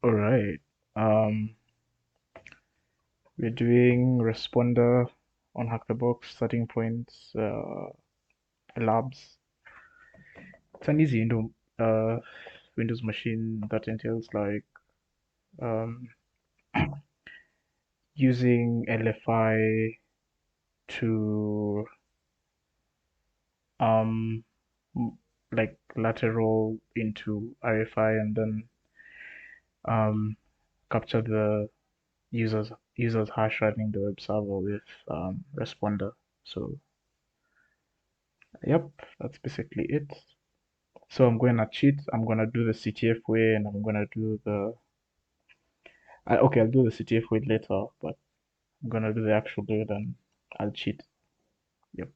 All right. Um, we're doing responder on HackTheBox, starting points, labs. It's an easy Windows machine that entails like um, using LFI to um, m- like lateral into RFI and then um, capture the user's hash running the web server with responder. So yep, that's basically it. So I'm going to cheat. I'm going to do the CTF way and I'm going to do okay, I'll do the CTF way later, but I'm going to do the actual way, then I'll cheat. Yep.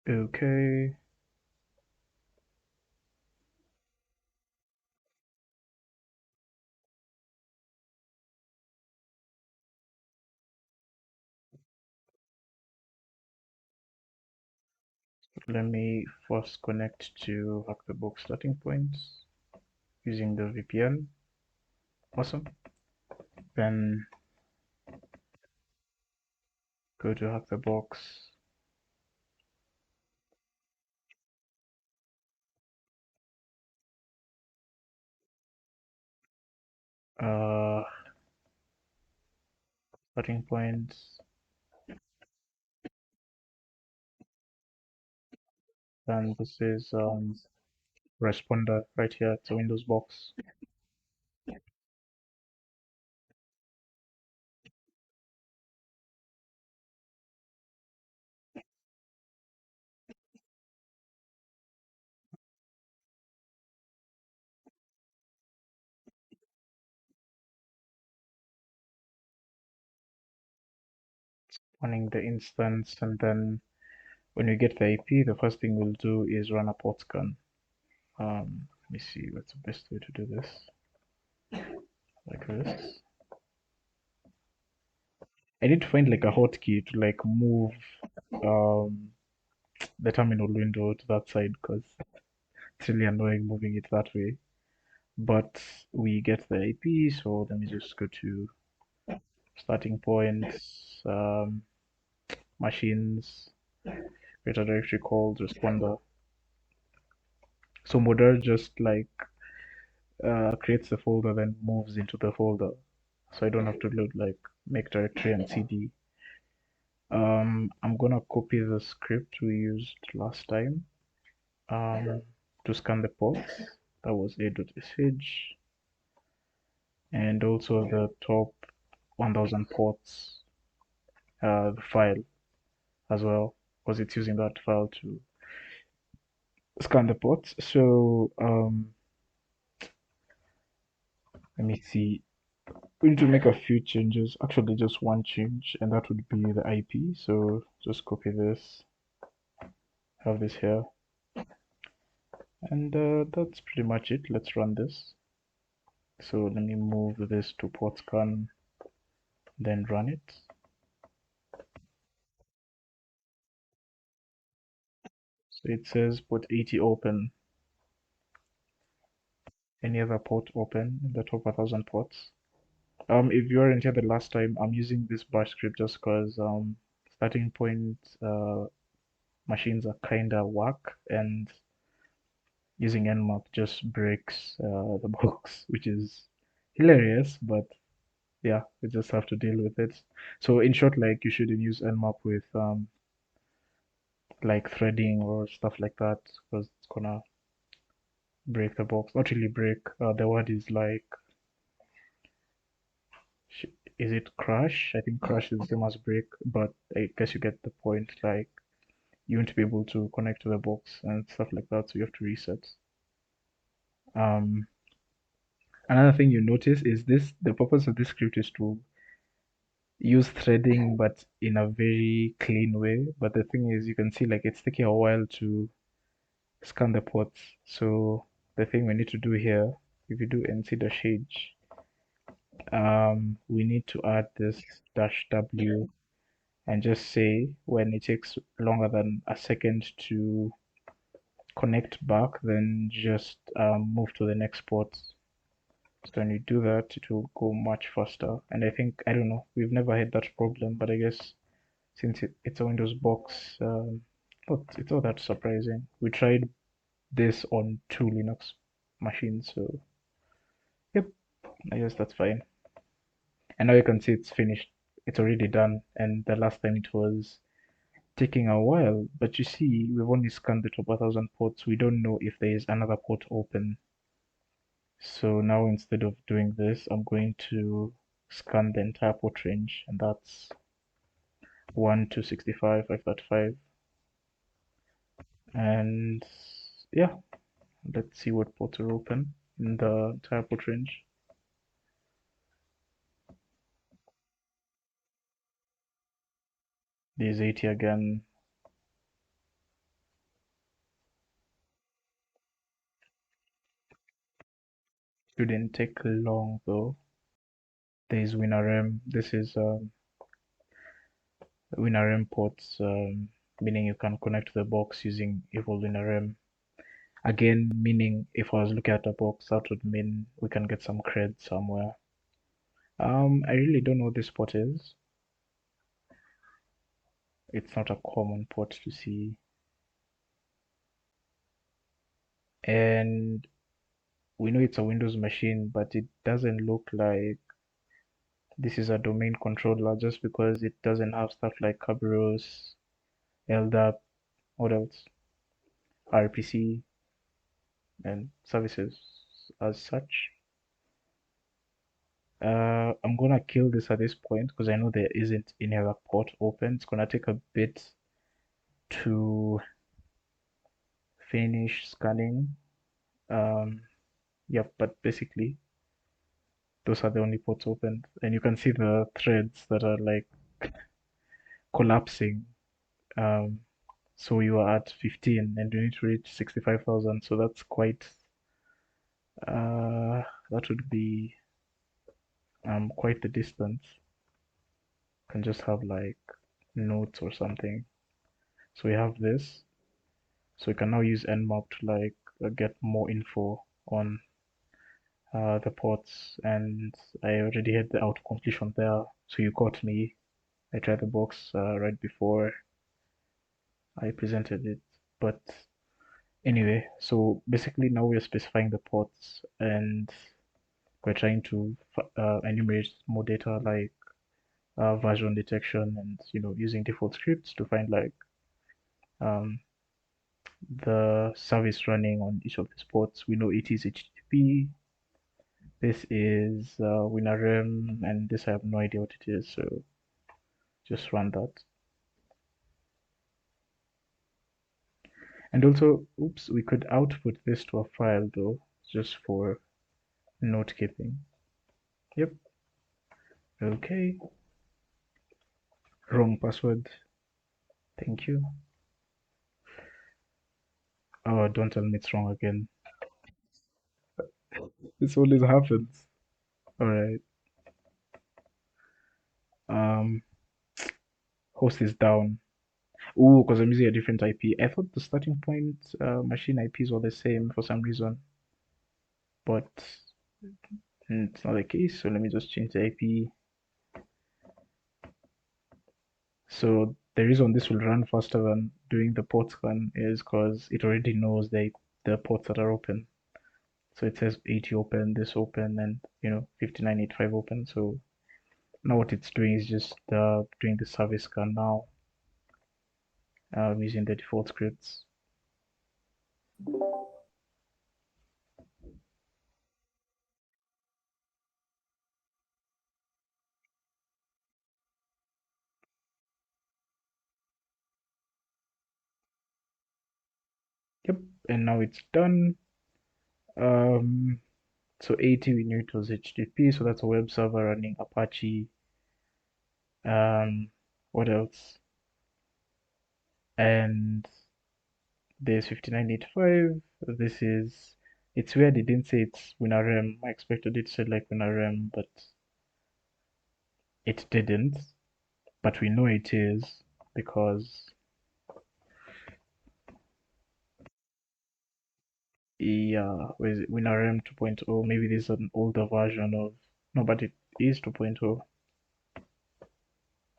Okay. Let me first connect to HackTheBox starting points using the VPN. Awesome. Then go to HackTheBox. Uh, Starting points. And this is responder right here. It's a Windows box. Running the instance, and then when we get the IP, the first thing we'll do is run a port scan. Let me see what's the best way to do this. Like this. I need to find like a hotkey to like move um the terminal window to that side because it's really annoying moving it that way. But we get the IP, so let me just go to starting points, machines, create a directory called responder. So modder just like creates the folder, then moves into the folder. So I don't have to load like make directory and cd. I'm gonna copy the script we used last time to scan the ports. That was a.sh and also the top 1000 ports the file as well because it's using that file to scan the ports. So let me see. We need to make a few changes. Actually, just one change, and that would be the IP. So just copy this, have this here, and that's pretty much it. Let's run this. So let me move this to port scan, then run it. So it says port 80 open. Any other port open in the top 1000 ports. If you weren't here the last time, I'm using this bash script just because starting point machines are kinda whack and using nmap just breaks the box, which is hilarious, but yeah, we just have to deal with it. So in short, like you shouldn't use nmap with like threading or stuff like that because it's gonna break the box. Not really break. The word is like, is it crash? I think crash is the same as break, but I guess you get the point. Like you won't be able to connect to the box and stuff like that, so you have to reset. Another thing you notice is this: the purpose of this script is to use threading, but in a very clean way. But the thing is, you can see like it's taking a while to scan the ports. So the thing we need to do here, if you do nc-h, we need to add this dash w and just say when it takes longer than a second to connect back, then just move to the next port. So when you do that, it will go much faster. And I think, I don't know, we've never had that problem, but I guess since it's a Windows box, it's not that surprising. We tried this on two Linux machines, so yep, I guess that's fine. And now you can see it's finished. It's already done. And the last time it was taking a while, but you see, we've only scanned the top 1,000 ports. We don't know if there is another port open. So now instead of doing this, I'm going to scan the entire port range, and that's 1 to 65, 535. And yeah, let's see what ports are open in the entire port range. There's 80 again. Shouldn't take long though. There's WinRM. This is WinRM ports, meaning you can connect to the box using Evolve WinRM. Again, meaning if I was looking at a box, that would mean we can get some cred somewhere. I really don't know what this port is. It's not a common port to see. And we know it's a Windows machine, but it doesn't look like this is a domain controller just because it doesn't have stuff like Kerberos, LDAP, what else? RPC, and services as such. I'm gonna kill this at this point because I know there isn't any other port open. It's gonna take a bit to finish scanning. Um, yeah, but basically those are the only ports opened, and you can see the threads that are like collapsing. Um, so you are at 15, and you need to reach 65,000. So that's quite. That would be quite the distance. Can just have like notes or something. So we have this. So we can now use nmap to like get more info on the ports, and I already had the auto completion there. So you got me. I tried the box right before I presented it. But anyway, so basically now we're specifying the ports and we're trying to enumerate more data like version detection and using default scripts to find like um, the service running on each of these ports. We know it is HTTP. This is WinRM, and this I have no idea what it is, so just run that. And also, oops, we could output this to a file though, just for note keeping. Yep, okay. Wrong password. Thank you. Oh, don't tell me it's wrong again. This always happens. All right. Um, host is down. Oh, because I'm using a different IP. I thought the starting point machine IPs were the same for some reason, but it's not the case. So let me just change the IP. So the reason this will run faster than doing the port scan is because it already knows the ports that are open. So it says 80 open, this open, and 5985 open. So now what it's doing is just doing the service scan now using the default scripts. Yep, and now it's done. Um, so 80 we knew it was HTTP, so that's a web server running Apache Um, what else? And there's 5985. This is, it's weird it didn't say it's WinRM. I expected it to say like WinRM, but it didn't. But we know it is because, yeah, with WinRM 2.0, maybe this is an older version of, no, but it is 2.0.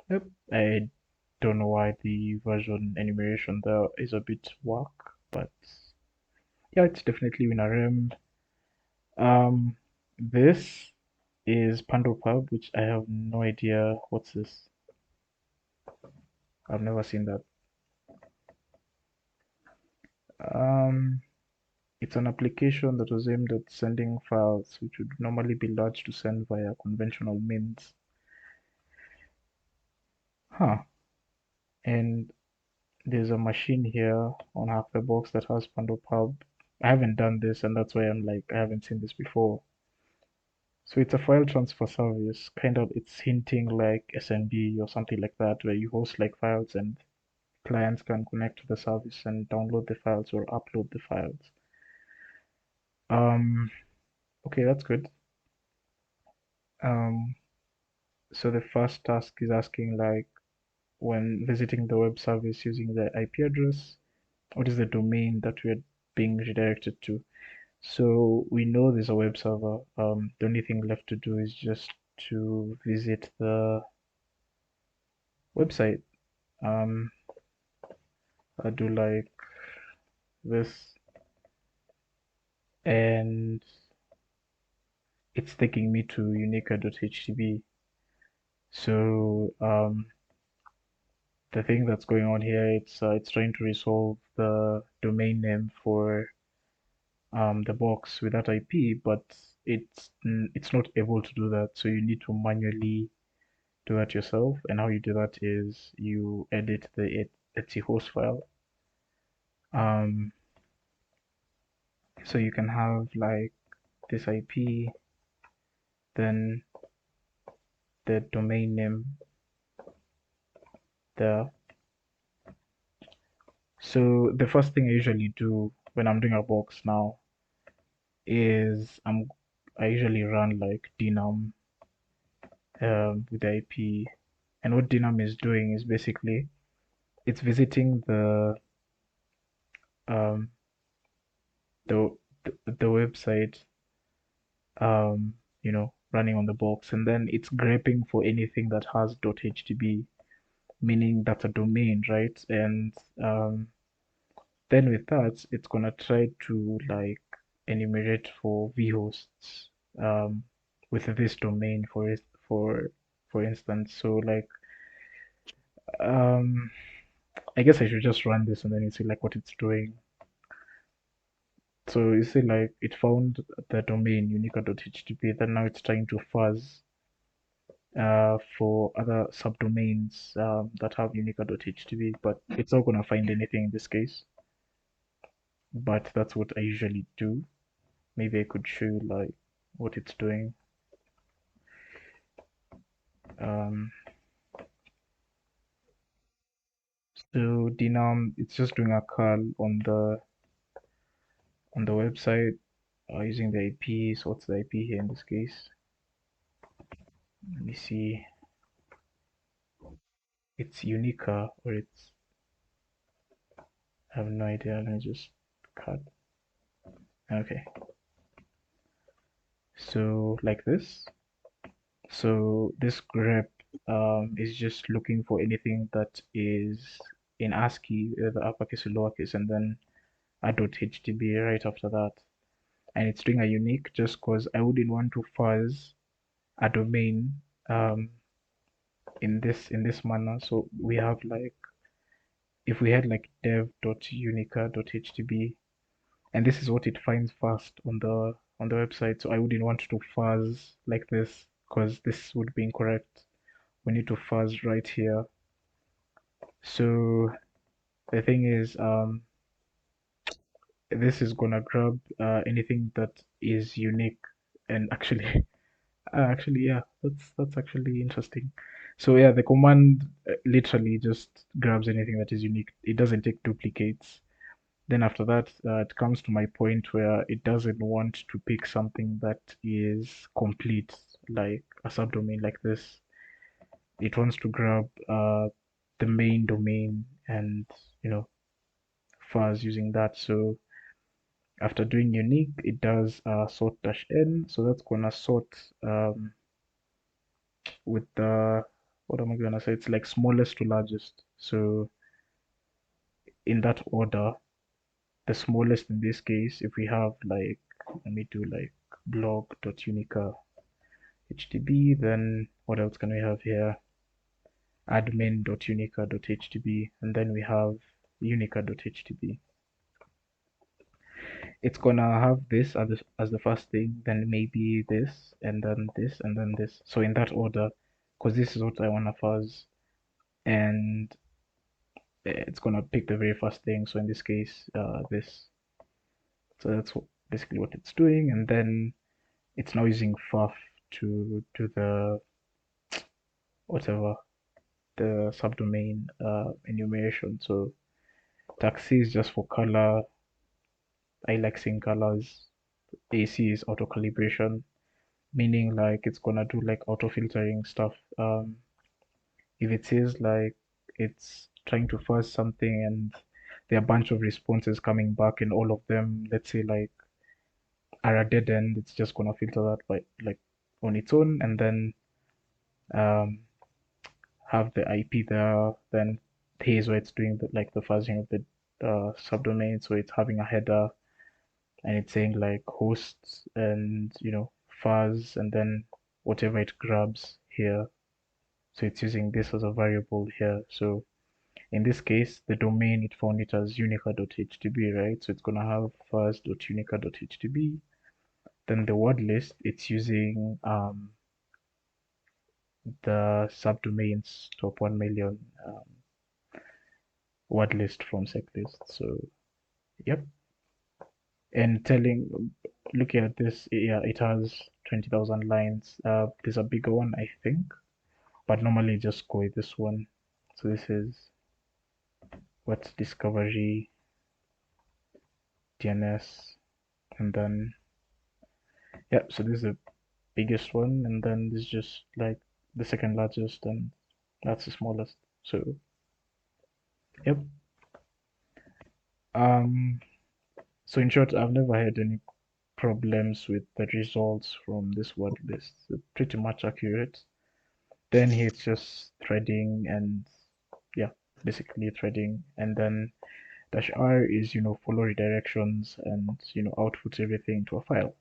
Yep. I don't know why the version enumeration there is a bit whack, but yeah, it's definitely WinRM. Um, this is PandoPub, which I have no idea what's this. I've never seen that. Um, it's an application that was aimed at sending files which would normally be large to send via conventional means. Huh. And there's a machine here on HackTheBox that has PandoPub. I haven't done this, and that's why I'm like, I haven't seen this before. So it's a file transfer service, kind of, it's hinting like SMB or something like that, where you host like files and clients can connect to the service and download the files or upload the files. Um, okay, that's good. Um, so the first task is asking like when visiting the web service using the IP address, what is the domain that we're being redirected to? So we know there's a web server. The only thing left to do is just to visit the website. Um, I do like this, and it's taking me to unica.htb. So the thing that's going on here, it's trying to resolve the domain name for the box with that IP, but it's not able to do that. So you need to manually do that yourself. And how you do that is you edit the etc host file. Um, so you can have like this IP, then the domain name there. So the first thing I usually do when I'm doing a box now is I usually run like dnum with the IP, and what dnum is doing is basically it's visiting um, the the website running on the box, and then it's greping for anything that has .htb, meaning that's a domain, right? And then with that, it's gonna try to like enumerate for vhosts with this domain for for instance. So like um, I guess I should just run this and then you see like what it's doing. So you see like it found the domain unica.htp, then now it's trying to fuzz for other subdomains that have unica.htp, but it's not gonna find anything in this case. But that's what I usually do. Maybe I could show you like what it's doing. Um, so Dinam, it's just doing a curl on the website using the IP. So what's the IP here in this case? Let me see. It's Unica or it's I have no idea. Let me just cut. Okay. So like this. So this grep is just looking for anything that is in ASCII, the uppercase or lowercase, and then a .htb right after that. And it's doing a unique just because I wouldn't want to fuzz a domain um, in this manner. So we have like if we had like dev.unica.htb, and this is what it finds first on the website. So I wouldn't want to fuzz like this because this would be incorrect. We need to fuzz right here. So the thing is, this is gonna grab anything that is unique, and actually, actually, yeah, that's actually interesting. So yeah, the command literally just grabs anything that is unique. It doesn't take duplicates. Then after that, it comes to my point where it doesn't want to pick something that is complete, like a subdomain like this. It wants to grab the main domain and you know fuzz using that. So after doing unique, it does sort dash n. So that's gonna sort with the what am I gonna say? It's like smallest to largest. So in that order, the smallest in this case, if we have like, let me do like blog.unica htb, then what else can we have here? Admin.unica.htb, and then we have unica.htb. It's gonna have this as the first thing, then maybe this, and then this, and then this. So in that order, because this is what I wanna fuzz, and it's gonna pick the very first thing. So in this case, this. So that's basically what it's doing, and then it's now using faf to do the whatever the subdomain enumeration. So taxi is just for color. I like seeing colors. AC is auto calibration, meaning like it's gonna do like auto filtering stuff. If it says like it's trying to fuzz something and there are a bunch of responses coming back and all of them, let's say like are a dead end, it's just gonna filter that by like on its own and then um, have the IP there. Then here's where it's doing like the fuzzing of the subdomain. So it's having a header and it's saying like hosts and fuzz and then whatever it grabs here. So it's using this as a variable here. So in this case, the domain it found it as unica.htb, right? So it's gonna have fuzz.unica.htb. Then the word list, it's using the subdomains top 1 million word list from seclist. So yep, and looking at this, yeah, it has 20,000 lines. There's a bigger one, I think, but normally just go with this one. So this is what's discovery DNS, and then yeah, so this is the biggest one, and then this is just like the second largest, and that's the smallest. So yep. Um. So in short, I've never had any problems with the results from this word list. They're pretty much accurate. Then here it's just threading and yeah, basically threading. And then dash R is, follow redirections and, outputs everything to a file.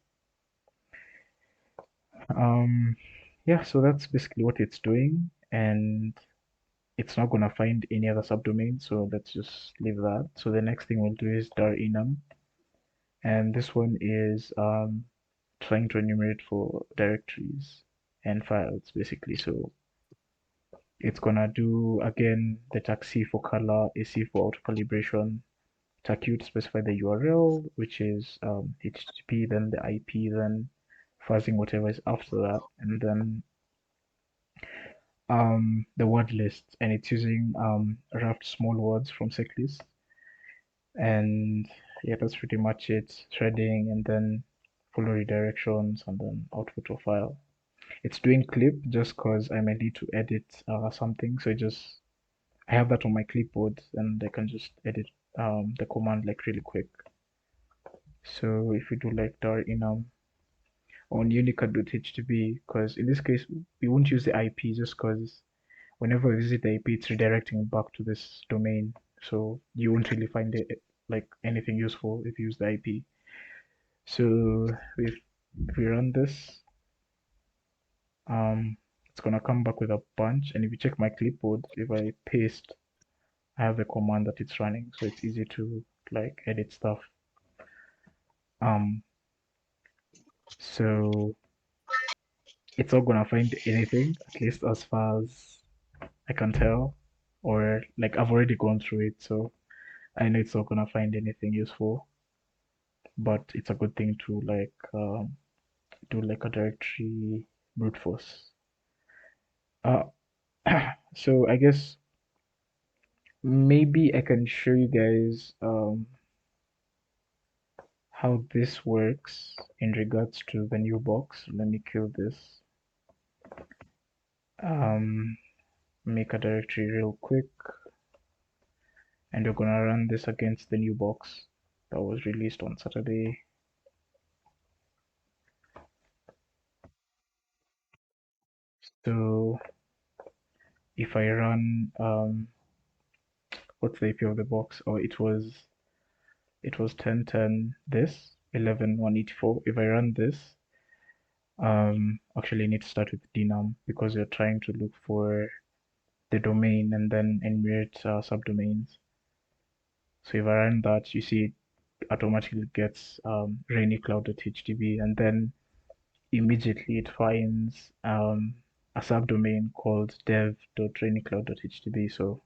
Um, yeah, so that's basically what it's doing. And it's not gonna find any other subdomain, so let's just leave that. So the next thing we'll do is dar enum, and this one is trying to enumerate for directories and files basically. So it's gonna do again the taxi for color, AC for auto calibration, tacu to specify the URL, which is HTTP, then the IP, then fuzzing whatever is after that, and then the word list, and it's using wrapped small words from seclist, and yeah, that's pretty much it. Threading and then follow redirections and then output of file. It's doing clip just because I might need to edit something. So I have that on my clipboard and I can just edit the command like really quick. So if we do like dar enum on unica.htb, because in this case we won't use the IP just because whenever we visit the IP, it's redirecting back to this domain. So you won't really find it like anything useful if you use the IP. So if we run this, it's gonna come back with a bunch. And if you check my clipboard, if I paste, I have the command that it's running, so it's easy to like edit stuff. Um, so it's not gonna find anything, at least as far as I can tell, or like I've already gone through it, so I know it's not gonna find anything useful. But it's a good thing to like do like a directory brute force. Uh, So I guess maybe I can show you guys how this works in regards to the new box. Let me kill this. Um, Make a directory real quick, and you're gonna run this against the new box that was released on Saturday. So if I run what's the IP of the box? Oh, it was 1010 this 11184. If I run this, actually I need to start with dnum because we're trying to look for the domain and then enumerate subdomains. So if I run that, you see it automatically gets rainycloud.htb, and then immediately it finds a subdomain called dev.rainycloud.htb. So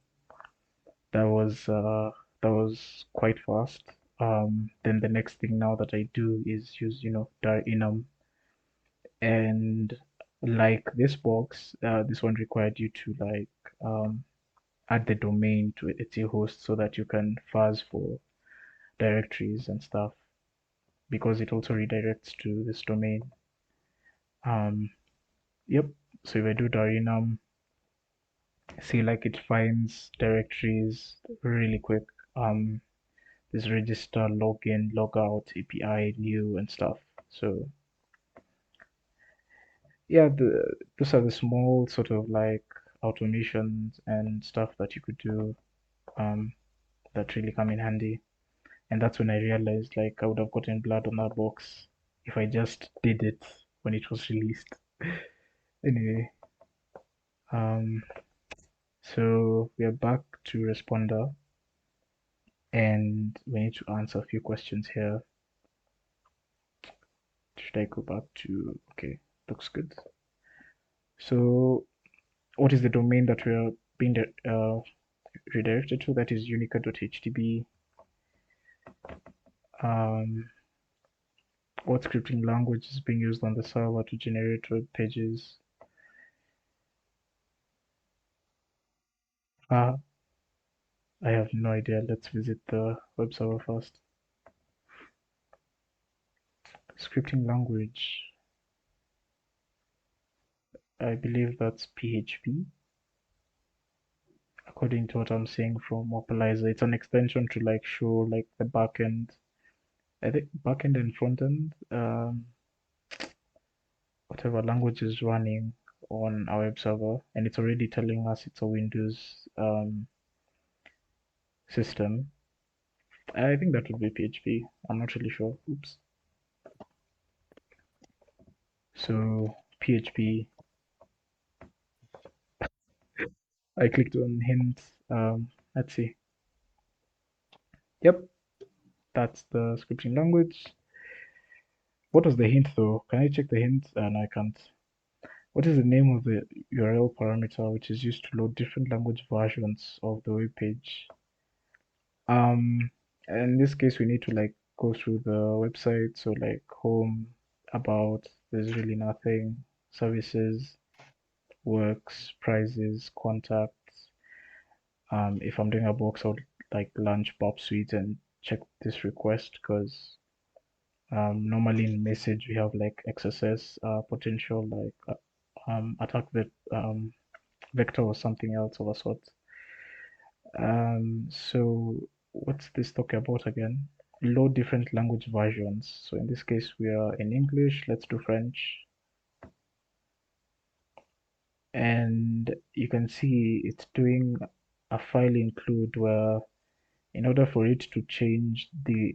that was uh, that was quite fast. Then the next thing now that I do is use dar enum, and like this box, this one required you to like um, add the domain to etc-host so that you can fuzz for directories and stuff, because it also redirects to this domain. Um, yep. So if I do dar enum, see like it finds directories really quick. This register, login, logout, API, new, and stuff. So yeah, those are the small sort of like automations and stuff that you could do um, that really come in handy. And that's when I realized like I would have gotten blood on that box if I just did it when it was released. Anyway, um, so we are back to responder, and we need to answer a few questions here. Should I go back to, okay, looks good. So what is the domain that we are being redirected to? That is unica.htb. Um, what scripting language is being used on the server to generate web pages? Uh, I have no idea. Let's visit the web server first. Scripting language. I believe that's PHP, according to what I'm seeing from Opalizer. It's an extension to like show like the backend. I think backend and frontend. Whatever language is running on our web server, and it's already telling us it's a Windows system. I think that would be PHP. I'm not really sure. Oops. So PHP. I clicked on hint. Let's see. Yep, that's the scripting language. What was the hint though? Can I check the hint? No, I can't. What is the name of the URL parameter which is used to load different language versions of the web page? Um, in this case, we need to like go through the website. So like home, about, there's really nothing. Services, works, prices, contacts. If I'm doing a box, I would like launch Bob Suite and check this request because normally in message we have like XSS potential, like attack vector or something else of a sort. So what's this talking about again? Load different language versions. So in this case, we are in English. Let's do French. And you can see it's doing a file include where in order for it to change the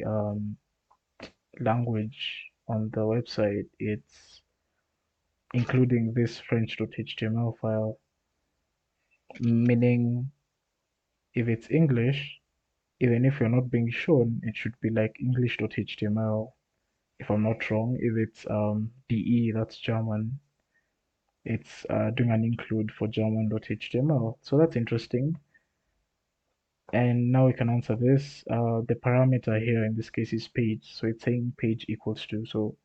language on the website, it's including this French.html file, meaning if it's English, even if you're not being shown, it should be like English.html. If I'm not wrong, if it's DE, that's German, it's doing an include for German.html. So that's interesting. And now we can answer this. The parameter here in this case is page. So it's saying page equals to. So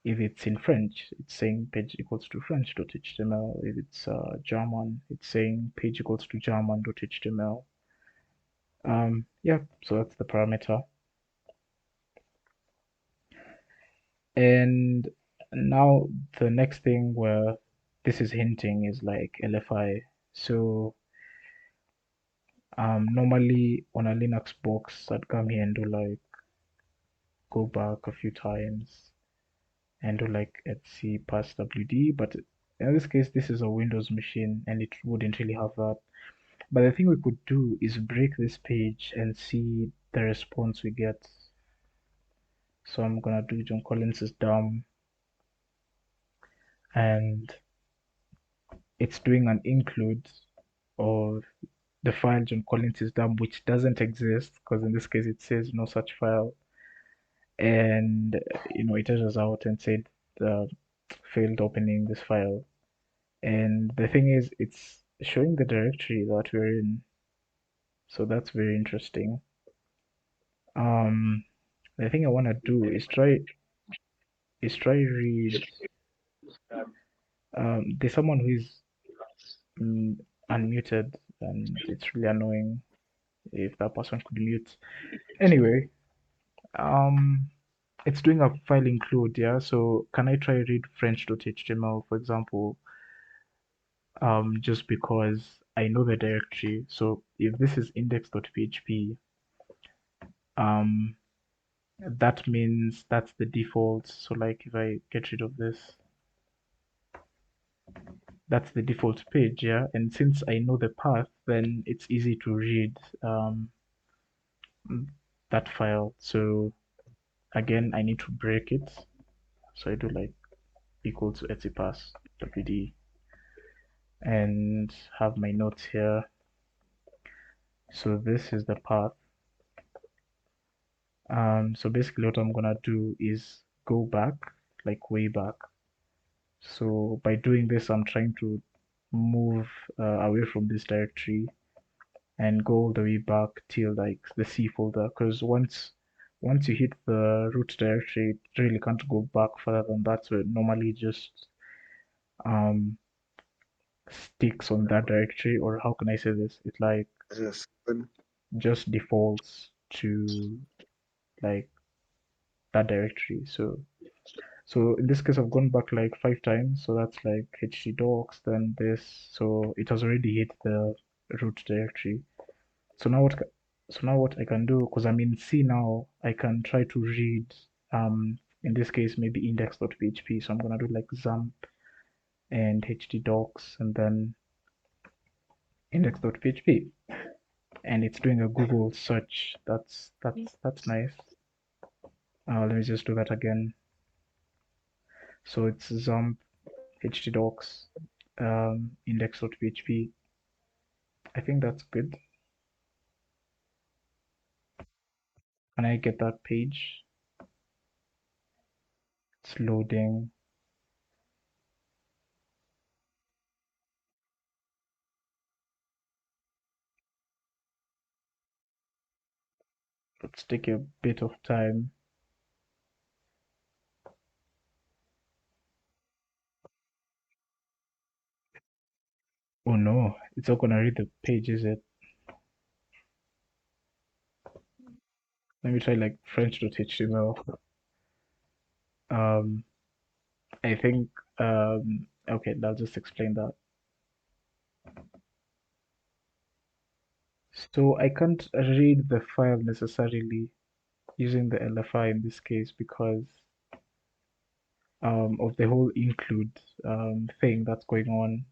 If it's in French, it's saying page equals to French.html. If it's German, it's saying page equals to German.html. Yeah, so that's the parameter. And now the next thing where this is hinting is like LFI. So normally on a Linux box, I'd come here and do like go back a few times and do like etc pass wd, but in this case this is a Windows machine and it wouldn't really have that. But the thing we could do is break this page and see the response we get. So I'm gonna do John Collins is dumb, and it's doing an include of the file John Collins is dumb, which doesn't exist because in this case it says no such file. And it errors out and said uh, failed opening this file. And the thing is, it's showing the directory that we're in, so that's very interesting. The thing I want to do is try read. There's someone who is mm, unmuted, and it's really annoying if that person could mute. Anyway, um, it's doing a file include, yeah. So can I try read French.html, for example? Just because I know the directory. So if this is index.php, um, that means that's the default. So like if I get rid of this, that's the default page, yeah. And since I know the path, then it's easy to read that file. So again, I need to break it. So I do like equal to etipass wd and have my notes here. So this is the path. So basically what I'm gonna do is go back, like way back. So by doing this, I'm trying to move away from this directory and go all the way back till like the C folder. Because once you hit the root directory, it really can't go back further than that. So it normally just um, sticks on that directory, or how can I say this? It like Yes. just defaults to like that directory. So in this case, I've gone back like 5 times. So that's like HTDocs, then this. So it has already hit the root directory. So now what I can do, because I'm in C now, I can try to read in this case maybe index.php. So I'm gonna do like XAMPP and htdocs and then index.php. And it's doing a Google search. That's nice. Let me just do that again. So it's XAMPP, htdocs, index.php. I think that's good. Can I get that page? It's loading. Let's take a bit of time. Oh no, it's not gonna read the page, is it? Let me try like French.html. Um, I think, okay, I'll just explain that. So I can't read the file necessarily using the LFI in this case because of the whole include thing that's going on.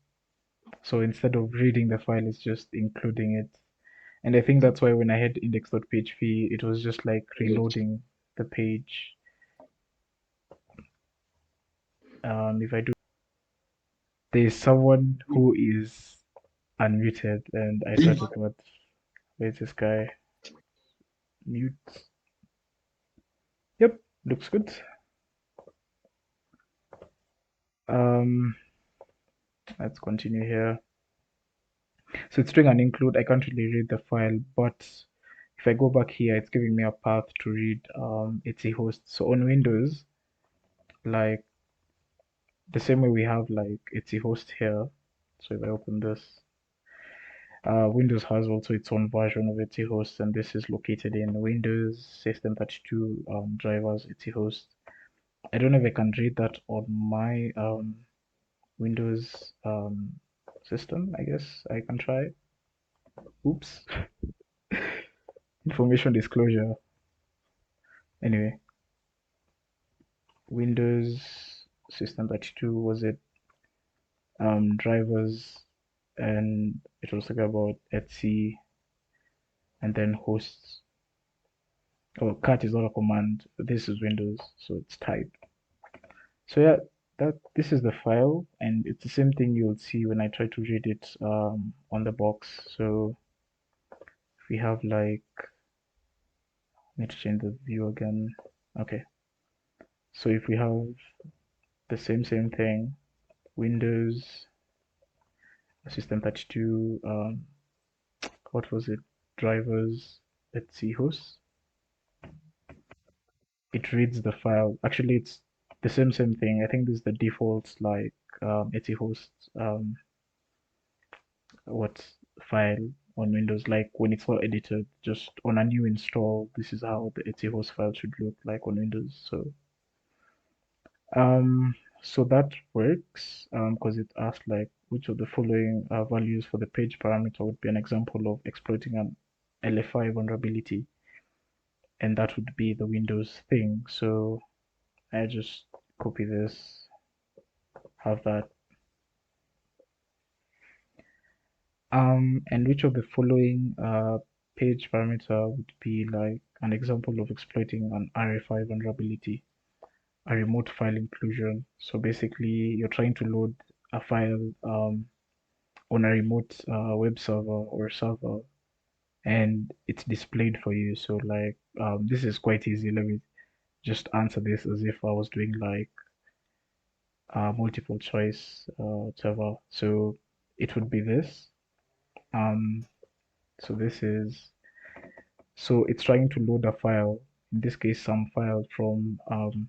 So instead of reading the file, it's just including it. And I think that's why when I had index.php, it was just like reloading the page. If I do, there's someone who is unmuted, and I swear to God, where's this guy? Mute. Yep, looks good. Um, let's continue here. So it's doing an include. I can't really read the file, but if I go back here, it's giving me a path to read its a host. So on Windows, like the same way we have like it's a host here. So if I open this, Windows has also its own version of its host, and this is located in Windows System 32 drivers its host. I don't know if I can read that on my Windows system. I guess I can try. Oops. Information disclosure. Anyway, Windows System 32 was it drivers, and it was like about Etsy and then hosts. Oh, cat is not a command. This is Windows, so it's type. So yeah, that this is the file, and it's the same thing you'll see when I try to read it on the box. So if we have like, need to change the view again. Okay, so if we have the same thing, Windows System 32, what was it? Drivers. Let's see, hosts. It reads the file. Actually, it's the same thing. I think this is the default like etc host what file on Windows, like when it's all edited, just on a new install, this is how the etc host file should look like on Windows. Um, so that works because it asked like which of the following values for the page parameter would be an example of exploiting an LFI vulnerability, and that would be the Windows thing. So I just copy this, have that. And which of the following page parameter would be like an example of exploiting an RFI vulnerability, a remote file inclusion. So basically, you're trying to load a file on a remote web server or server, and it's displayed for you. So like, this is quite easy. Let me just answer this as if I was doing like multiple choice server. So it would be this. Um, so this is So it's trying to load a file, in this case, some file from an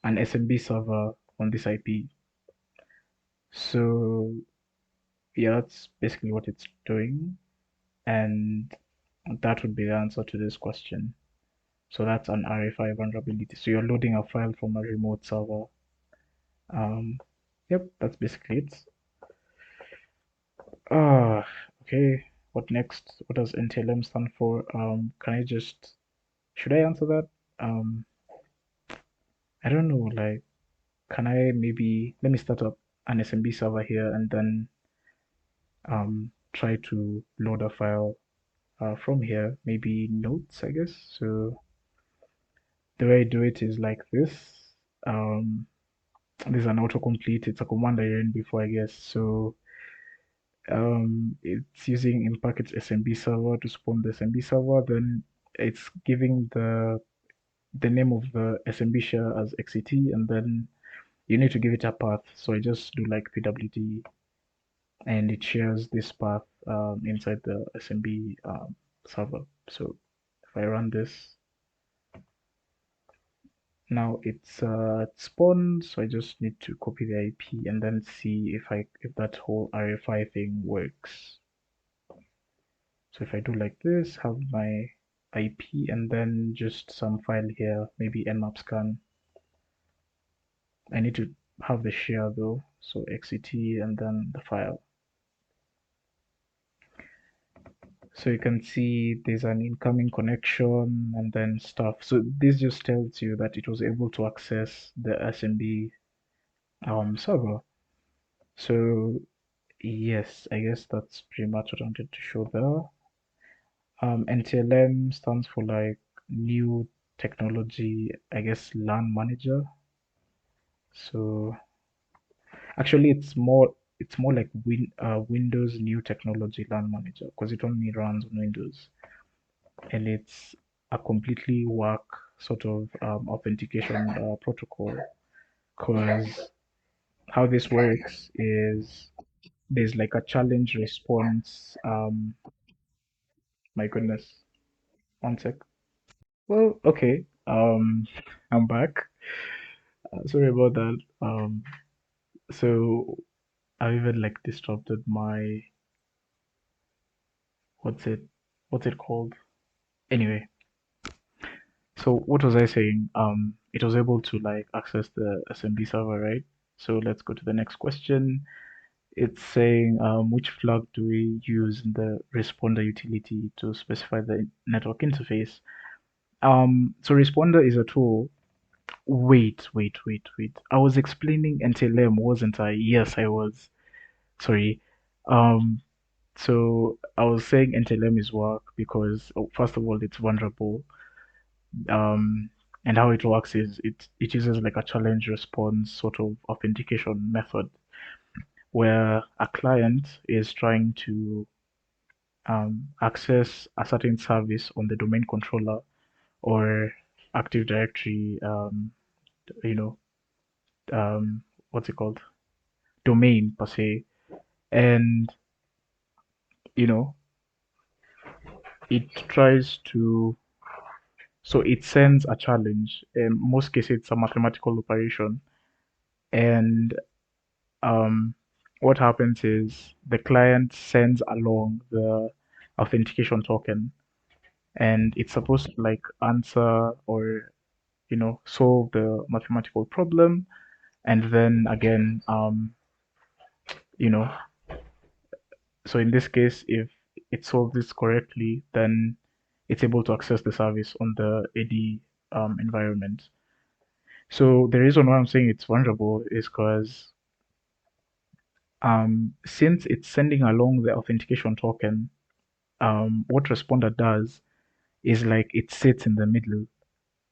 SMB server on this IP. So yeah, that's basically what it's doing. And that would be the answer to this question. So that's an RFI vulnerability. So you're loading a file from a remote server. Um, yep, that's basically it. Ah, okay. What next? What does NTLM stand for? Can I just, should I answer that? Um, I don't know, like, can I maybe let me start up an SMB server here and then try to load a file from here, maybe notes, I guess. So the way I do it is like this. Um, there's an autocomplete. It's a command I ran before, I guess. So it's using in package SMB server to spawn the SMB server. Then it's giving the name of the SMB share as XCT, and then you need to give it a path. So I just do like pwd, and it shares this path inside the SMB server. So if I run this, now it's spawned. So I just need to copy the IP and then see if that whole RFI thing works. So if I do like this, have my IP and then just some file here, maybe nmap scan. I need to have the share though, so XCT and then the file. So you can see there's an incoming connection and then stuff. So this just tells you that it was able to access the SMB server. So yes, I guess that's pretty much what I wanted to show there. NTLM stands for like new technology, I guess, LAN manager. So actually, it's more like Windows new technology LAN manager because it only runs on Windows, and it's a completely work sort of authentication protocol. Because how this works is there's like a challenge response. My goodness, one sec. Well, okay. I'm back. Sorry about that. So I even like disrupted my what's it what's it called? Anyway, so what was I saying? It was able to like access the SMB server, right? So let's go to the next question. It's saying which flag do we use in the responder utility to specify the network interface? So responder is a tool. Wait. I was explaining NTLM, wasn't I? Yes, I was. Sorry. Um, so I was saying NTLM is work because first of all, it's vulnerable. Um, and how it works is it uses like a challenge response sort of authentication method where a client is trying to access a certain service on the domain controller or Active Directory, you know, um, what's it called? Domain per se. And, you know, it tries to, so it sends a challenge. In most cases, it's a mathematical operation. And um, what happens is the client sends along the authentication token and it's supposed to like answer or solve the mathematical problem. And then again, you know, so in this case, if it solves this correctly, then it's able to access the service on the AD environment. So the reason why I'm saying it's vulnerable is because since it's sending along the authentication token, what responder does is like it sits in the middle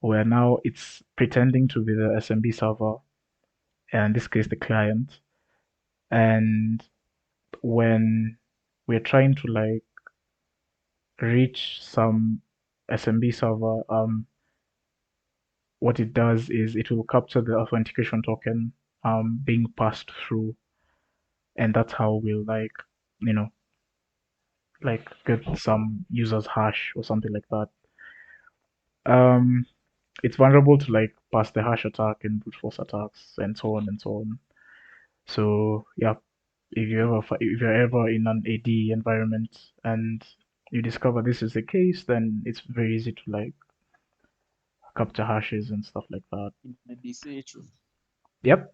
where now it's pretending to be the SMB server, and in this case the client. And when we're trying to like reach some SMB server, what it does is it will capture the authentication token being passed through, and that's how we'll you know like get some user's hash or something like that. Um, it's vulnerable to like pass the hash attack and brute force attacks and so on and so on. So yeah, if you're ever in an AD environment and you discover this is the case, then it's very easy to like capture hashes and stuff like that. Maybe say true. Yep.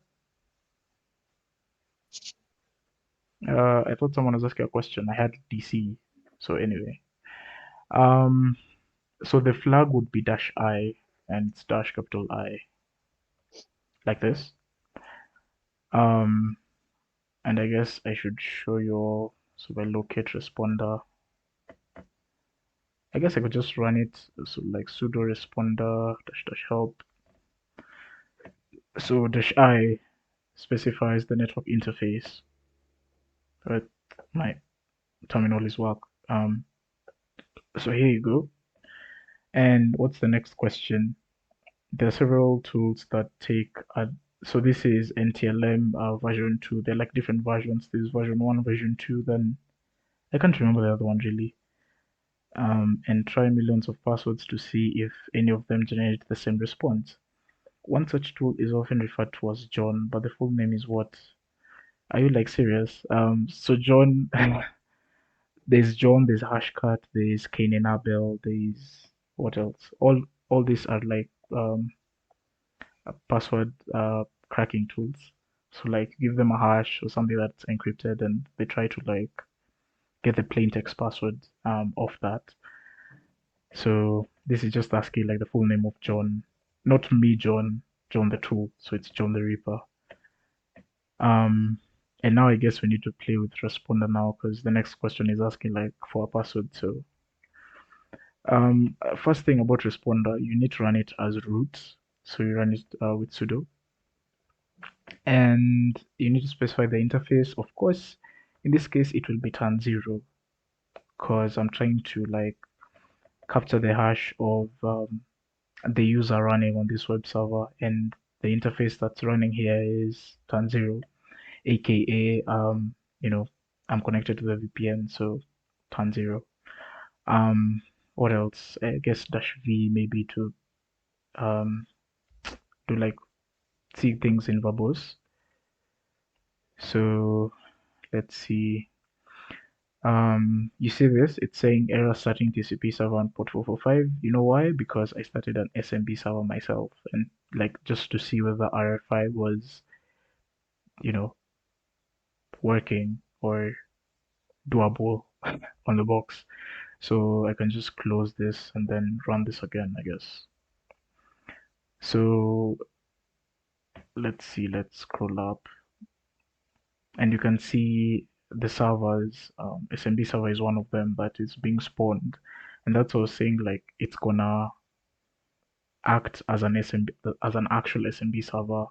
I thought someone was asking a question. I had DC. So anyway, um, so the flag would be dash I and it's dash capital I like this. Um, and I guess I should show you. So if I locate responder, I guess I could just run it. So like sudo responder dash dash help. So dash I specifies the network interface. But my terminal is work. So here you go. And what's the next question? There are several tools that take so this is NTLM version 2. They're like different versions. There's version 1, version 2, then I can't remember the other one really. And try millions of passwords to see if any of them generate the same response. One such tool is often referred to as John, but the full name is what? Are you like serious? So John, there's John, there's Hashcat, there's Cain and Abel, there's what else? All these are like password cracking tools. So like give them a hash or something that's encrypted, and they try to like get the plain text password off that. So this is just asking like the full name of John, not me, John, John the tool. So it's John the Reaper. Um, and now I guess we need to play with responder now because the next question is asking like for a password. So first thing about responder, you need to run it as root. So you run it with sudo, and you need to specify the interface. Of course, in this case, it will be turn zero because I'm trying to like capture the hash of the user running on this web server, and the interface that's running here is turn zero, aka I'm connected to the VPN, so turn zero. Um, what else? I guess dash V maybe to um do like see things in verbose. So let's see. You see this? It's saying error starting TCP server on port 445. You know why? Because I started an SMB server myself, and like just to see whether RFI was, you know, working or doable on the box. So I can just close this and then run this again, I guess. So let's see, let's scroll up, and you can see the servers. SMB server is one of them that is being spawned, and that's what I was saying. Like it's gonna act as an SMB, as an actual SMB server.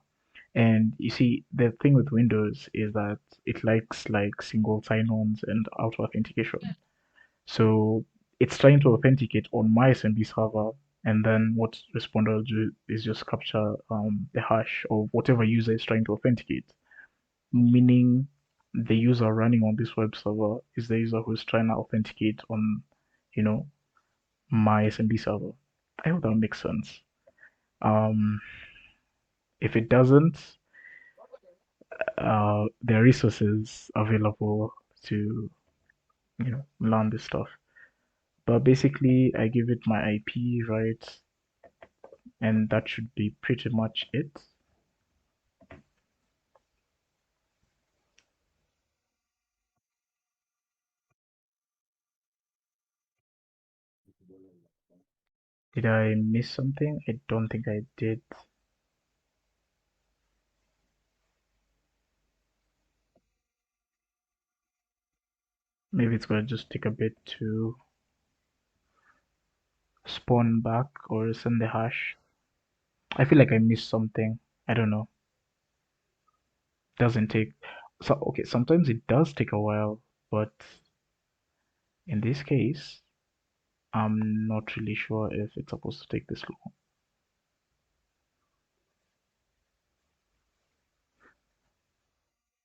And you see, the thing with Windows is that it likes like single sign-ons and auto authentication. So it's trying to authenticate on my SMB server, and then what Responder will do is just capture the hash of whatever user is trying to authenticate, meaning the user running on this web server is the user who's trying to authenticate on, you know, my SMB server. I hope that makes sense. Um, if it doesn't, there are resources available to, you know, learn this stuff. But basically, I give it my IP, right? And that should be pretty much it. Did I miss something? I don't think I did. Maybe it's gonna just take a bit to spawn back or send the hash. I feel like I missed something. I don't know. Doesn't take. So okay, sometimes it does take a while, but in this case, I'm not really sure if it's supposed to take this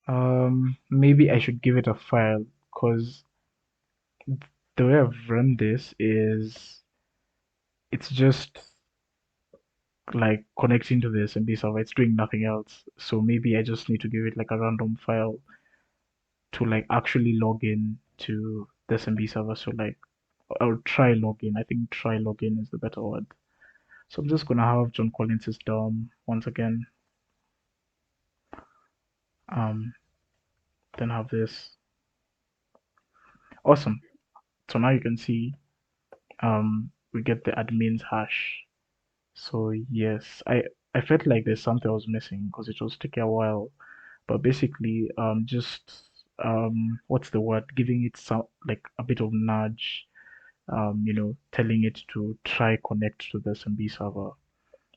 long. Maybe I should give it a file because the way I've run this is it's just like connecting to the SMB server. It's doing nothing else. So maybe I just need to give it like a random file to like actually log in to the SMB server. So like I'll try login. I think try login is the better word. So I'm just gonna have John Collins' DOM once again. Um, then have this. Awesome. So now you can see we get the admin's hash. So yes, I felt like there's something I was missing because it was taking a while. But basically, just what's the word? Giving it some like a bit of nudge, telling it to try connect to the SMB server.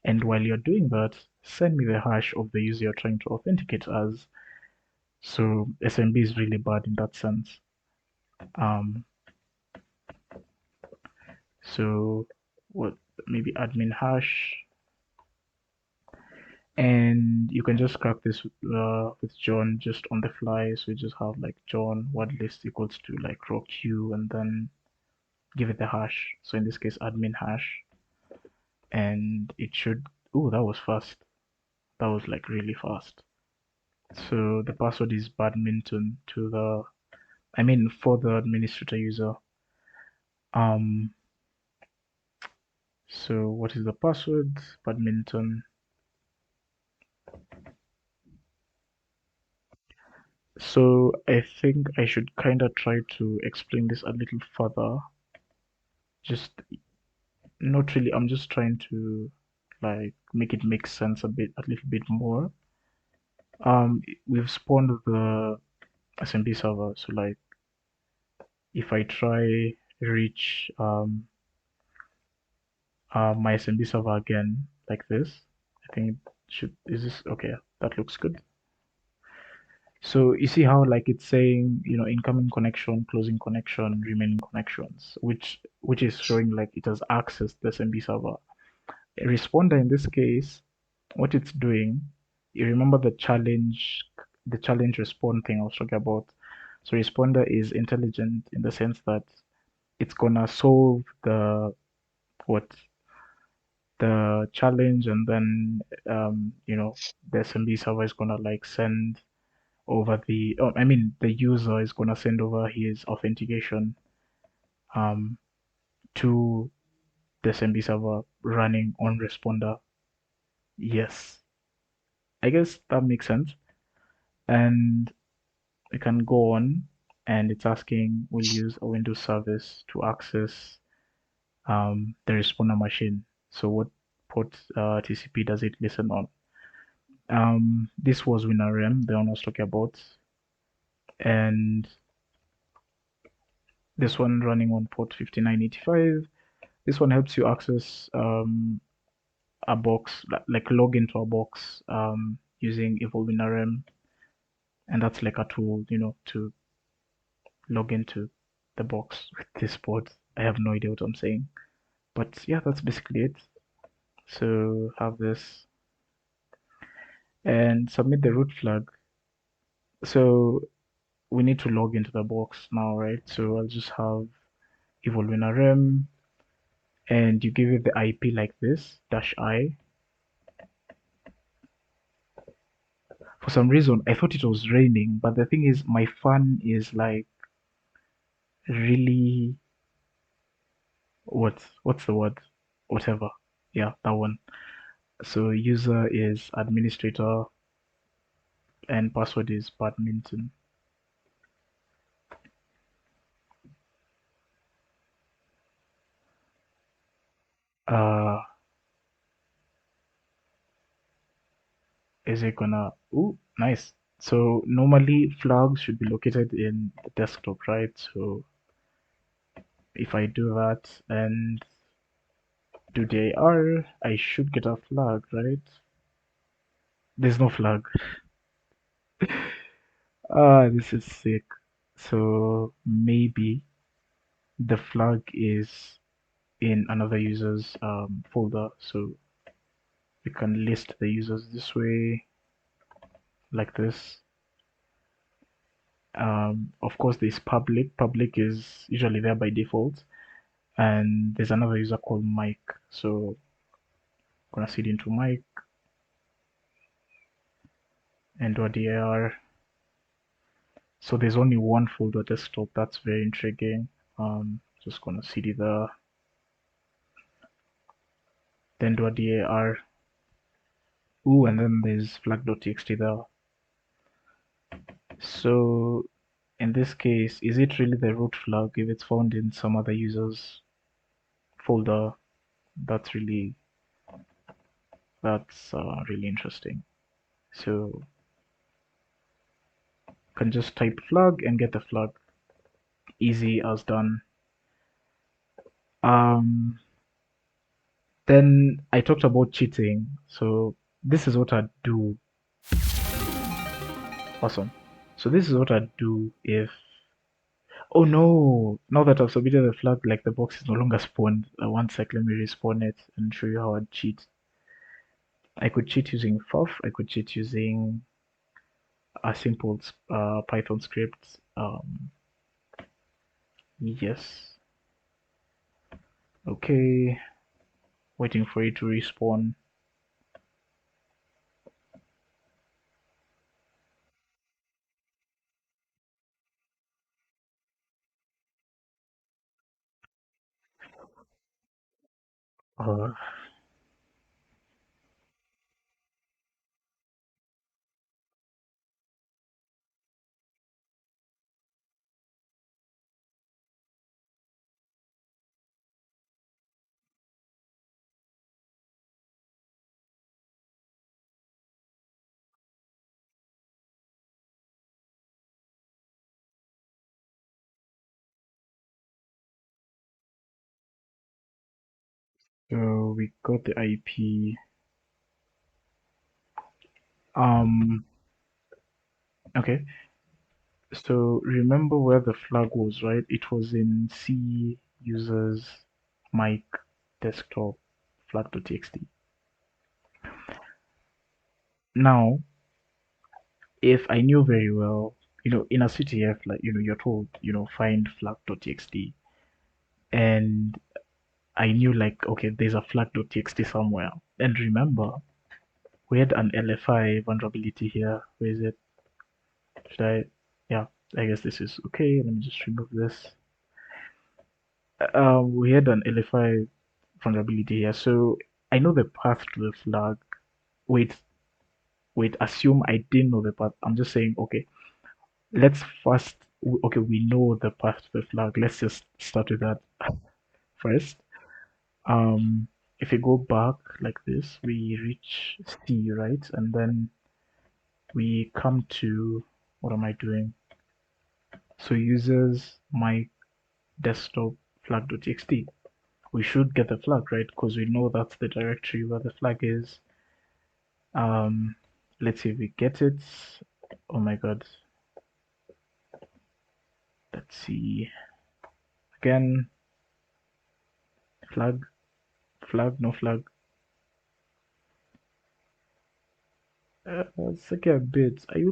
And while you're doing that, send me the hash of the user you're trying to authenticate as. So SMB is really bad in that sense. Um, so what? Maybe admin hash, and you can just crack this with John just on the fly. So you just have like John word list equals to like row q, and then give it the hash. So in this case, admin hash, and it should. Oh, that was fast. That was like really fast. So the password is badminton to the. I mean for the administrator user. Um. So what is the password? Badminton. So I think I should kind of try to explain this a little further. Just not really. I'm just trying to like make it make sense a little bit more. We've spawned the SMB server. So like if I try reach my SMB server again like this, I think it should is this okay? That looks good. So you see how like it's saying, incoming connection, closing connection, remaining connections, which is showing like it has accessed the SMB server. A responder in this case, what it's doing, you remember the challenge respond thing I was talking about. So responder is intelligent in the sense that it's gonna solve the what the challenge, and then the SMB server is gonna like send over I mean the user is gonna send over his authentication um to the SMB server running on responder. Yes, I guess that makes sense. And we can go on, and it's asking we'll use a Windows service to access the responder machine. So what port TCP does it listen on? This was WinRM, the one I was talking about, and this one running on port 5985. This one helps you access a box, like log into a box using Evolve WinRM, and that's like a tool, to log into the box with this port. I have no idea what I'm saying, but yeah, that's basically it. So have this and submit the root flag. So we need to log into the box now, right? So I'll just have evolve WinRM, and you give it the IP like this -I. For some reason, I thought it was raining, but the thing is, my fan is like really what's the word? Whatever. Yeah, that one. So user is administrator and password is badminton. Uh, is it gonna? Ooh, nice. So normally flags should be located in the desktop, right? So if I do that and do the AR, I should get a flag, right? There's no flag. Ah, this is sick. So maybe the flag is in another user's folder. So we can list the users this way, like this. Of course, there's public. Public is usually there by default. And there's another user called Mike. So I'm gonna seed into Mike and do a dir. So there's only one folder desktop. That's very intriguing. Just gonna cd there, then do a dir. Ooh, and then there's flag.txt there. So in this case, is it really the root flag if it's found in some other user's folder? That's really really interesting. So can just type flag and get the flag. Easy as done. Um, then I talked about cheating. So this is what I'd do. Awesome. So this is what I'd do if oh no! Now that I've submitted the flag, like the box is no longer spawned. One sec, let me respawn it and show you how I'd cheat. I could cheat using FUF. I could cheat using a simple Python script. Yes. Okay. Waiting for it to respawn. Uh, so we got the IP. Um, okay. So remember where the flag was, right? It was in C users mic desktop flag.txt. Now, if I knew very well, in a CTF, like, you're told, find flag.txt. And I knew like, okay, there's a flag.txt somewhere. And remember, we had an LFI vulnerability here. Where is it? Should I? Yeah, I guess this is okay. Let me just remove this. We had an LFI vulnerability here, so I know the path to the flag. Wait, wait, assume I didn't know the path. I'm just saying, okay, let's first, okay, we know the path to the flag. Let's just start with that first. Um, if we go back like this, we reach C, right? And then we come to, what am I doing? So users my desktop flag.txt. We should get the flag, right? Because we know that's the directory where the flag is. Um, let's see if we get it. Oh my god. Let's see. Again, flag, flag, no flag. It's like a bit. Are you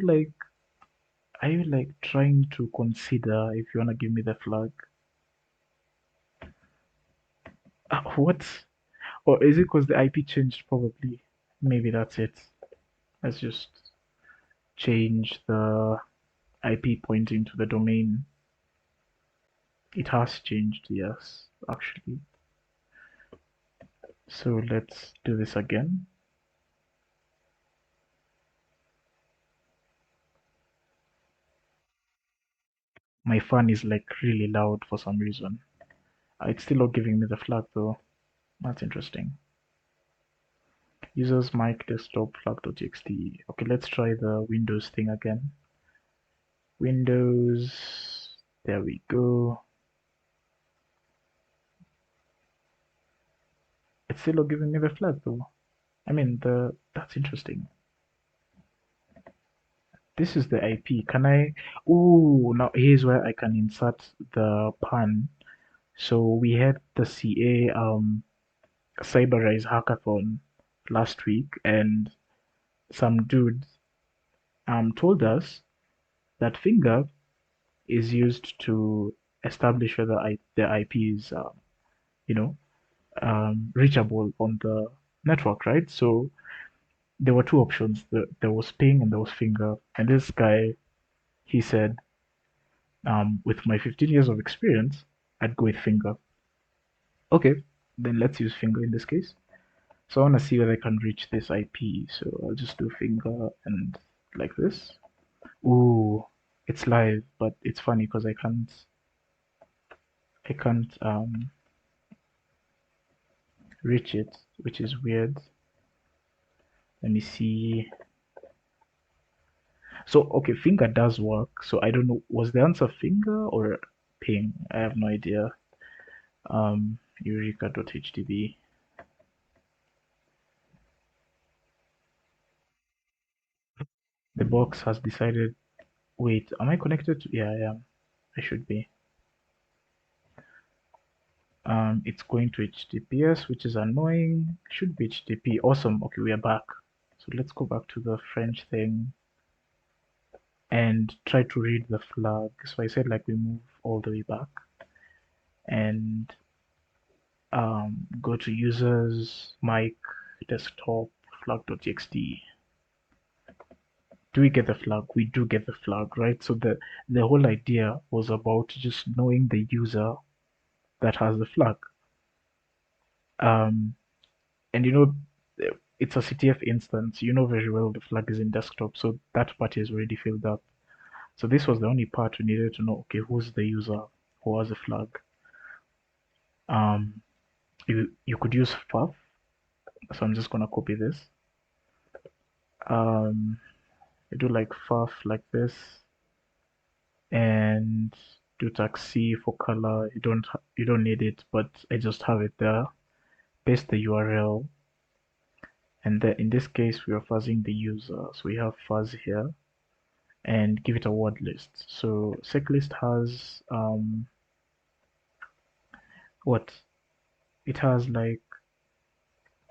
like trying to consider if you wanna give me the flag? What? Or is it because the IP changed? Probably. Maybe that's it. Let's just change the IP pointing to the domain. It has changed, yes, actually. So let's do this again. My fan is like really loud for some reason. It's still not giving me the flag though. That's interesting. Users mic desktop flag.txt. Okay, let's try the Windows thing again. Windows. There we go. It's still not giving me the flag though. I mean, that's interesting. This is the IP. Can I? Oh, now here's where I can insert the pan. So we had the CA Cyberrise hackathon last week, and some dude told us that finger is used to establish whether the IP is you know reachable on the network, right? So there were two options. There was ping and there was finger. And this guy, he said, with my 15 years of experience, I'd go with finger. Okay, then let's use finger in this case. So I want to see whether I can reach this IP. So I'll just do finger and like this. Ooh, it's live, but it's funny because I can't reach it, which is weird. Let me see. So okay, finger does work. So I don't know, was the answer finger or ping? I have no idea. Eureka.htb. The box has decided. Wait, am I connected to? Yeah, I am. I should be. It's going to HTTPS, which is annoying. Should be HTTP. Awesome. Okay, we are back. So let's go back to the French thing and try to read the flag. So I said like we move all the way back and go to users, mic, desktop, flag.txt. Do we get the flag? We do get the flag, right? So the whole idea was about just knowing the user that has the flag. Um, and it's a CTF instance. You know very well the flag is in desktop, so that part is already filled up. So this was the only part we needed to know. Okay, who's the user who has a flag? Um, you could use FAF. So I'm just gonna copy this. I do like FAF like this, and do taxi for color. You don't need it, but I just have it there. Paste the URL, and then in this case we are fuzzing the user. So we have fuzz here, and give it a word list. So setlist has what it has like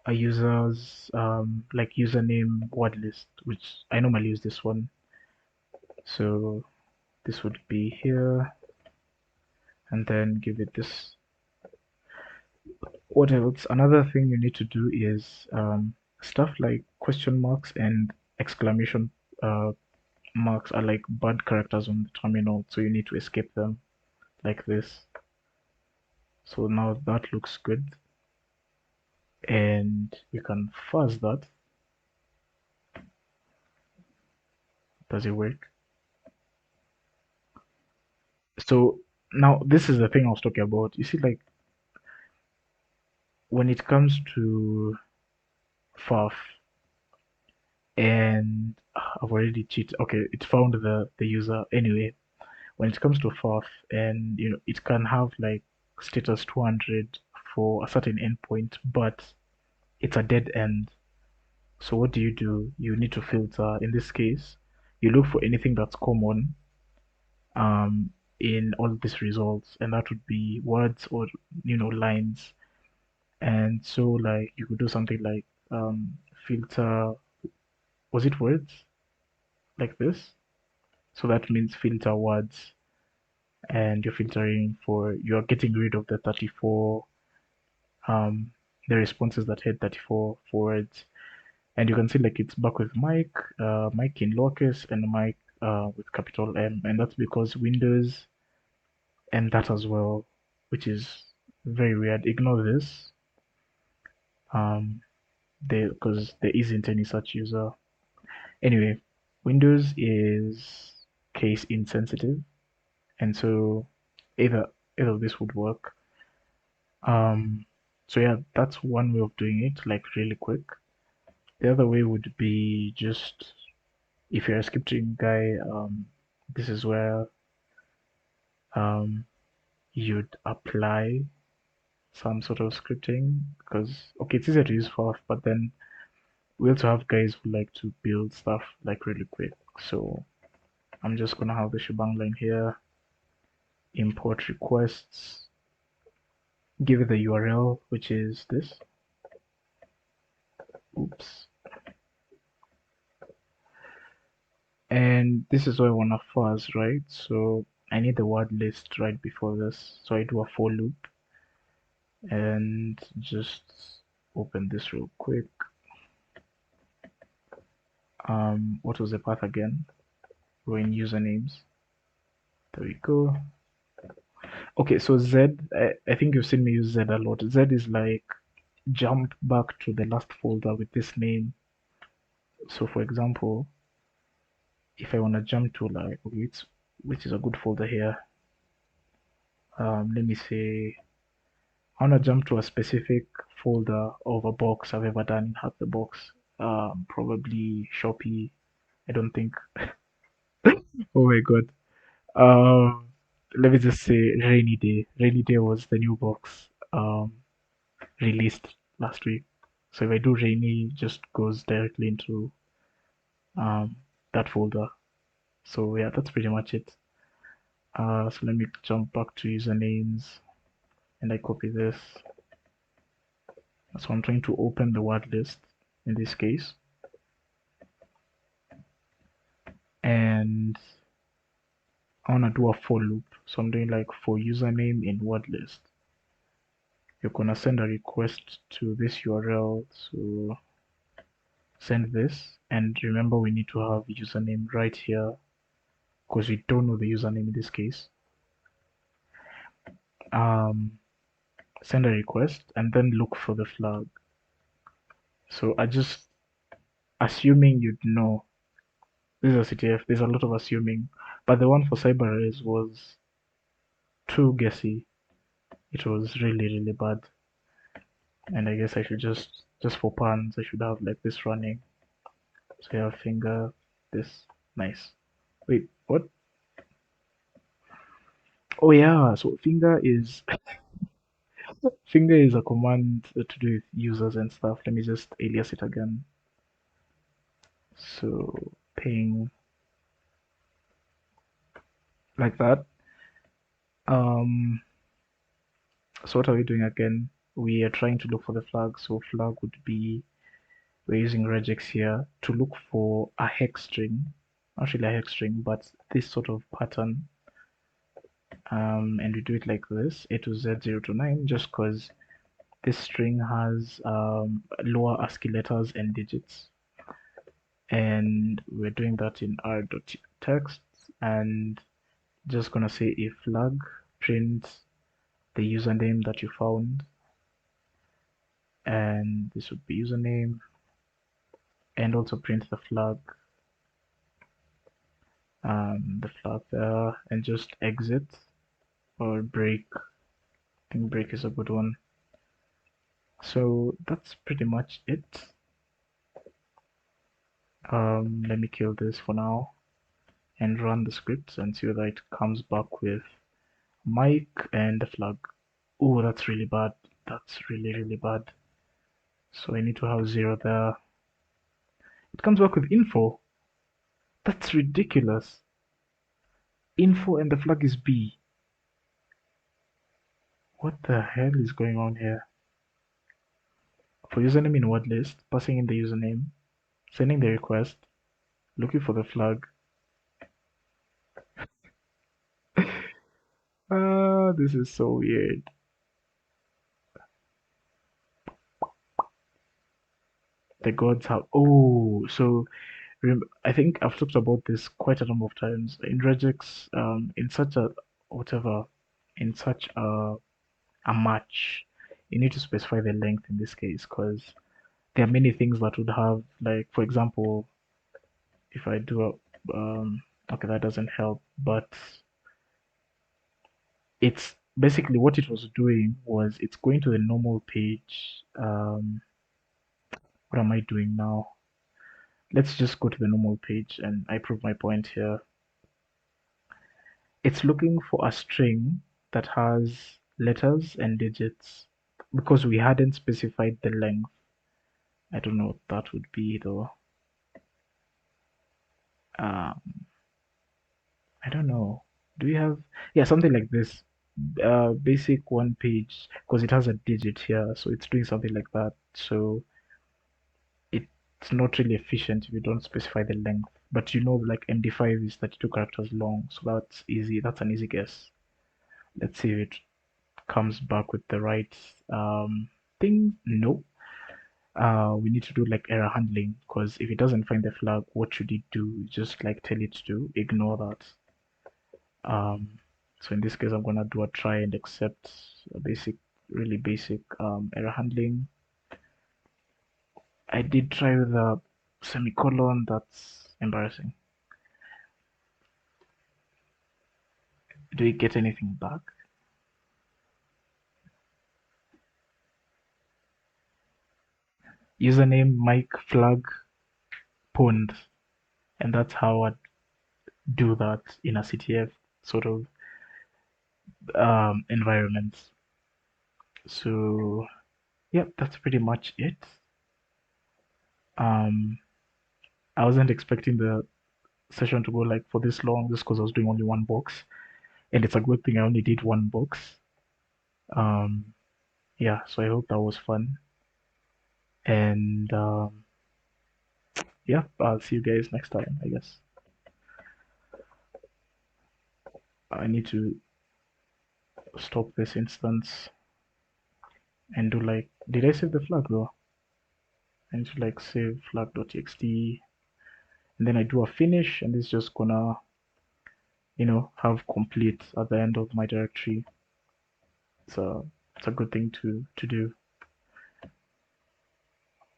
a user's like username word list, which I normally use this one. So this would be here, and then give it this. What else? Another thing you need to do is stuff like question marks and exclamation uh, marks are like bad characters on the terminal, so you need to escape them like this. So now that looks good, and you can fuzz that. Does it work? So now this is the thing I was talking about. You see, like when it comes to FAF, and I've already cheated. Okay, it found the user anyway. When it comes to FAF, and it can have like status 200 for a certain endpoint, but it's a dead end. So what do? You need to filter. In this case, you look for anything that's common um, in all these results, and that would be words or lines. And so like you could do something like filter. Was it words like this? So that means filter words, and you're getting rid of the 34 um the responses that had 34 words. And you can see like it's back with Mike, Mike in lowercase and Mike with capital M, and that's because Windows and that as well, which is very weird. Ignore this, um, because there isn't any such user. Anyway, Windows is case insensitive, and so either either of this would work. Um, so yeah, that's one way of doing it, like really quick. The other way would be just if you're a scripting guy, this is where um, you'd apply some sort of scripting because okay, it's easier to use FAF, but then we also have guys who like to build stuff like really quick. So I'm just gonna have the shebang line here, import requests, give it the URL, which is this. Oops. And this is what I want to fuzz, right? So I need the word list right before this. So I do a for loop and just open this real quick. What was the path again? We're in usernames. There we go. Okay, so I think you've seen me use Z a lot. Z is like jump back to the last folder with this name. So for example, if I want to jump to like, okay, which is a good folder here. Let me say I want to jump to a specific folder of a box I've ever done in HackTheBox. Probably Shopee. I don't think. Oh my god. Um, Let me just say Rainy Day. Rainy Day was the new box released last week. So if I do Rainy, just goes directly into um that folder. So yeah, that's pretty much it. So let me jump back to usernames and I copy this. So I'm trying to open the word list in this case. And I want to do a for loop. So I'm doing like for username in word list. You're gonna send a request to this URL. So send this. And remember we need to have username right here because we don't know the username in this case. Send a request and then look for the flag. So I just assuming you'd know this is a CTF. There's a lot of assuming, but the one for CyberRes was too guessy. It was really bad, and I guess I should just for puns I should have like this running. So you have finger this nice. Wait, what? Oh yeah, so finger is a command to do with users and stuff. Let me just alias it again. So ping like that. Um, so what are we doing again? We are trying to look for the flag. So flag would be we're using regex here to look for a hex string, not really a hex string, but this sort of pattern. And we do it like this: A to Z 0 to 9, just because This string has lower ASCII letters and digits, and we're doing that in r.text, and just gonna say if flag print the username that you found, and this would be username, and also print the flag there, and just exit or break. I think break is a good one. So that's pretty much it. Let me kill this for now and run the script and see whether it comes back with mic and the flag. Oh, that's really bad. That's really, really bad. So I need to have 0 there. It comes back with info. That's ridiculous. Info and the flag is B. What the hell is going on here? For username in word list, passing in the username, sending the request, looking for the flag. This is so weird. The gods have. Oh, so I think I've talked about this quite a number of times. In regex, in such a whatever, in such a match, you need to specify the length in this case because there are many things that would have, like, for example, if I do okay, that doesn't help, but it's basically what it was doing was it's going to the normal page. What am I doing now? Let's just go to the normal page and I prove my point here. It's looking for a string that has letters and digits because we hadn't specified the length. I don't know what that would be though. Um, I don't know. Do we have, yeah, something like this? Basic one page because it has a digit here, so it's doing something like that. So it's not really efficient if you don't specify the length. But you know, like MD5 is 32 characters long, so that's easy. That's an easy guess. Let's see if it comes back with the right thing. No. We need to do like error handling because if it doesn't find the flag, what should it do? Just like tell it to ignore that. So in this case, I'm gonna do a try and accept a basic, really basic error handling. I did try with a semicolon. That's embarrassing. Do we get anything back? Username Mike flag pwned, and that's how I'd do that in a CTF sort of environment. So yeah, that's pretty much it. Um, I wasn't expecting the session to go like for this long just because I was doing only one box, and it's a good thing I only did one box. Um, yeah, so I hope that was fun, and yeah, I'll see you guys next time, I guess. I need to stop this instance and do like, did I save the flag though? I need to like save flag.txt, and then I do a finish, and it's just gonna, have complete at the end of my directory. So it's a good thing to do.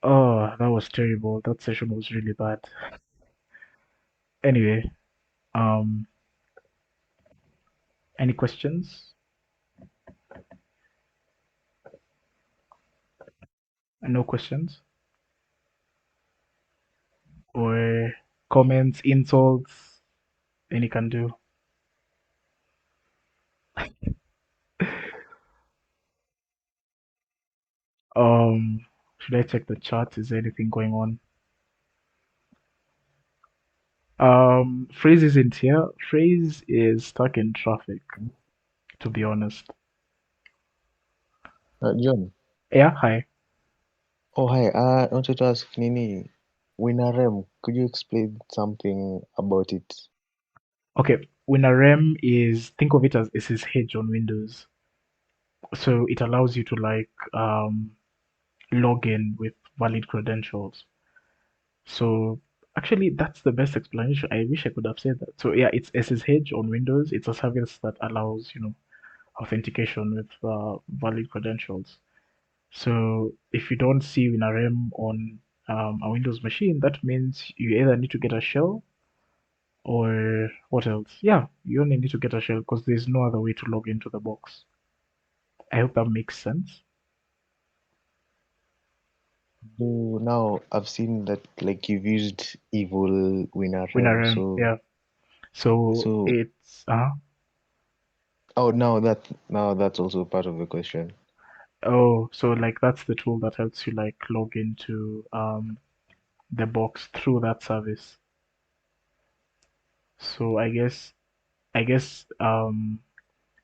Oh, that was terrible. That session was really bad. Anyway, um, any questions? No questions? Or comments, insults? Any can do. Should I check the chat? Is there anything going on? Phrase isn't here. Phrase is stuck in traffic, to be honest. John. Yeah, hi. Oh, hi. I wanted to ask Nini, WinRM, could you explain something about it? Okay, when a rem is, think of it as SSH on Windows. So it allows you to like log in with valid credentials. So actually, that's the best explanation. I wish I could have said that. So yeah, it's SSH on Windows. It's a service that allows, authentication with valid credentials. So if you don't see WinRM on a Windows machine, that means you either need to get a shell or what else? Yeah, you only need to get a shell because there's no other way to log into the box. I hope that makes sense. So now I've seen that like you've used Evil WinRM. WinRM, So yeah. So so it's oh now that's also part of the question. oh, so like that's the tool that helps you like log into the box through that service. So I guess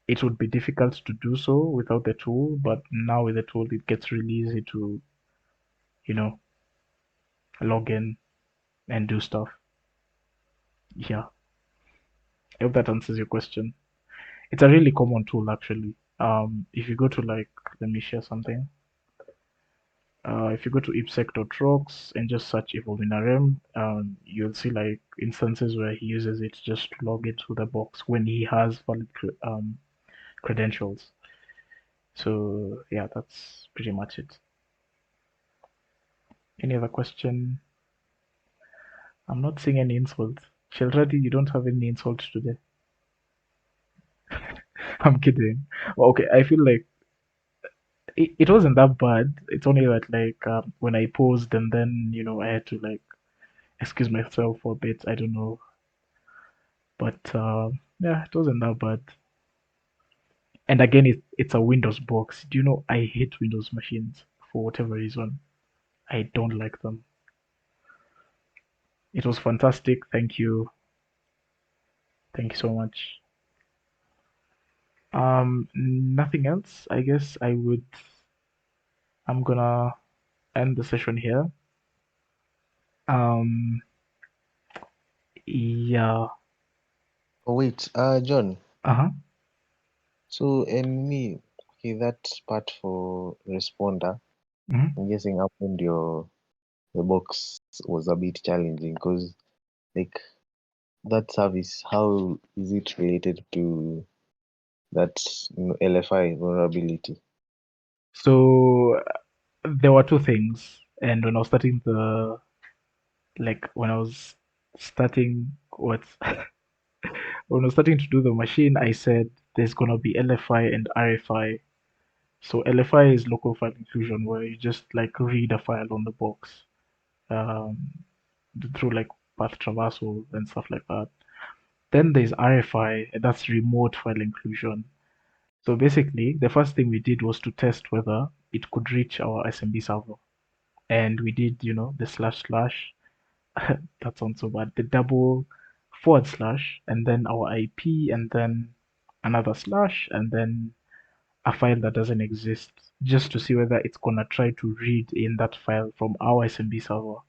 it would be difficult to do so without the tool, but now with the tool it gets really easy to, you know, log in and do stuff. Yeah. I hope that answers your question. It's a really common tool actually. If you go to like let me share something. If you go to ipsec.rocks and just search evolvinarem, you'll see like instances where he uses it just to log into the box when he has valid credentials. So yeah, that's pretty much it. Any other question? I'm not seeing any insults. Shelradi, you don't have any insults today. I'm kidding. Well, okay, I feel like it wasn't that bad. It's only that like when I paused and then I had to like excuse myself for a bit. I don't know, but yeah, it wasn't that bad. And again, it's a Windows box. Do you know I hate Windows machines for whatever reason? I don't like them. It was fantastic. Thank you. Thank you so much. Nothing else. I guess I'm gonna end the session here. Um, yeah. Oh wait, John. Uh-huh. So and me, okay, that part for responder, Mhm. I'm guessing upload your the box was a bit challenging because like that service, how is it related to that LFI vulnerability? So there were two things, and when I was starting the like when I was starting what when I was starting to do the machine, I said there's gonna be LFI and RFI. So LFI is local file inclusion, where you just like read a file on the box um, through like path traversal and stuff like that. Then there's RFI, and that's remote file inclusion. So basically, the first thing we did was to test whether it could reach our SMB server, and we did, the slash slash. That sounds so bad. The double forward slash, and then our IP, and then another slash, and then a file that doesn't exist, just to see whether it's gonna try to read in that file from our SMB server.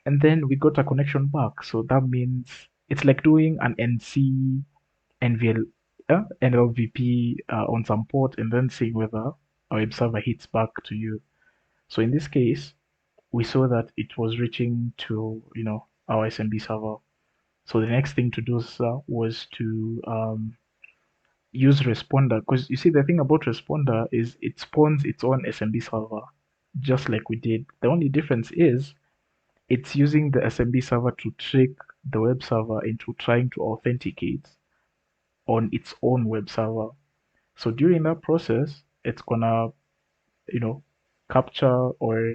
And then we got a connection back. So that means it's like doing an NC NVL, NLVP on some port and then seeing whether our web server hits back to you. So in this case, we saw that it was reaching to, our SMB server. So the next thing to do, sir, was to use responder, because you see the thing about responder is it spawns its own SMB server, just like we did. The only difference is it's using the SMB server to trick the web server into trying to authenticate on its own web server. So during that process, it's gonna, you know, capture or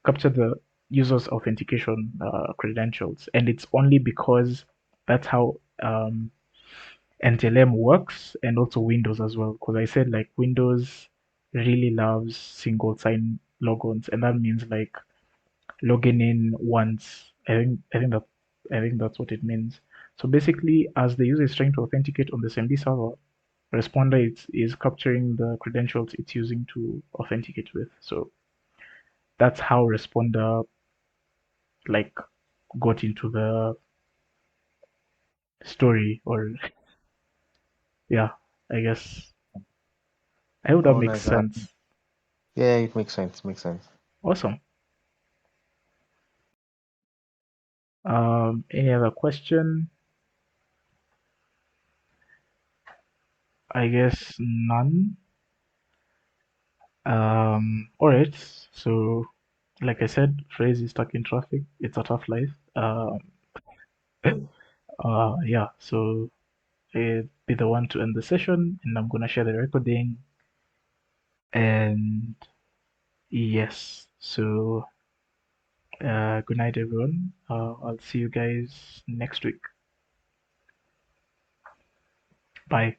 capture the user's authentication credentials, and it's only because that's how NTLM works, and also Windows as well. Because I said like Windows really loves single sign logons, and that means like logging in once. I think that's what it means. So basically, as the user is trying to authenticate on the SMB server, responder is capturing the credentials it's using to authenticate with. So that's how responder like got into the story, or yeah, I guess. I hope that Oh, makes nice. sense. Yeah, it makes sense. Makes sense. Awesome. Any other question? I guess none. All right. So, like I said, Phrase is stuck in traffic. It's a tough life. Yeah. So, be the one to end the session, and I'm gonna share the recording. And yes. So, good night, everyone. I'll see you guys next week. Bye.